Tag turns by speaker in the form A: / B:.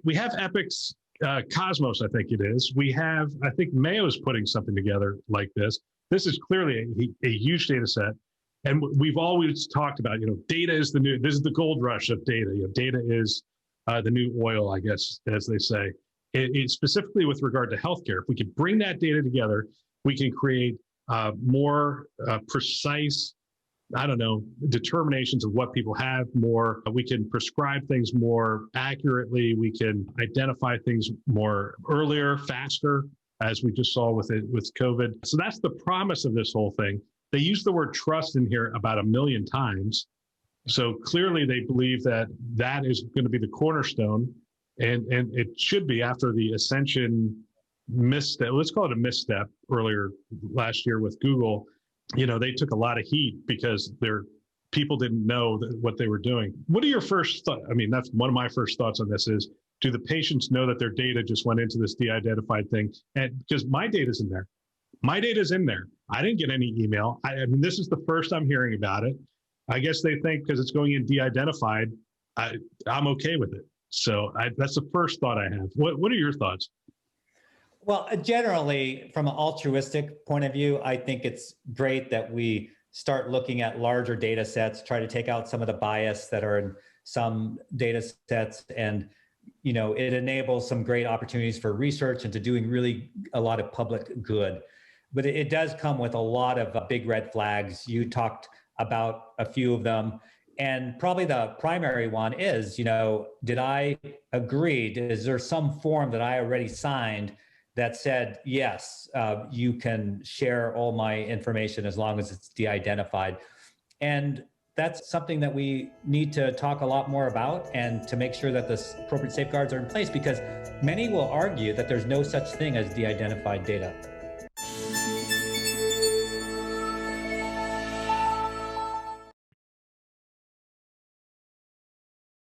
A: We have Epic's Cosmos, I think it is. We have, I think Mayo's putting something together like this. This is clearly a huge data set. And we've always talked about, data is this is the gold rush of data. Data is the new oil, I guess, as they say. It specifically with regard to healthcare. If we could bring that data together, we can create more precise, determinations of what people have more. We can prescribe things more accurately. We can identify things more earlier, faster, as we just saw with COVID. So that's the promise of this whole thing. They use the word trust in here about 1 million times. So clearly they believe that is going to be the cornerstone. And it should be after the Ascension misstep. Let's call it a misstep earlier last year with Google. They took a lot of heat because their people didn't know what they were doing. What are your first thoughts? I mean, that's one of my first thoughts on this is, do the patients know that their data just went into this de-identified thing? And because my data's in there. My data's in there. I didn't get any email. I mean, this is the first I'm hearing about it. I guess they think because it's going in de-identified, I'm okay with it. So that's the first thought I have. What are your thoughts?
B: Well, generally, from an altruistic point of view, I think it's great that we start looking at larger data sets, try to take out some of the bias that are in some data sets. And, it enables some great opportunities for research and to doing really a lot of public good. But it does come with a lot of big red flags. You talked about a few of them. And probably the primary one is, did I agree? Is there some form that I already signed that said, yes, you can share all my information as long as it's de-identified? And that's something that we need to talk a lot more about and to make sure that the appropriate safeguards are in place, because many will argue that there's no such thing as de-identified data.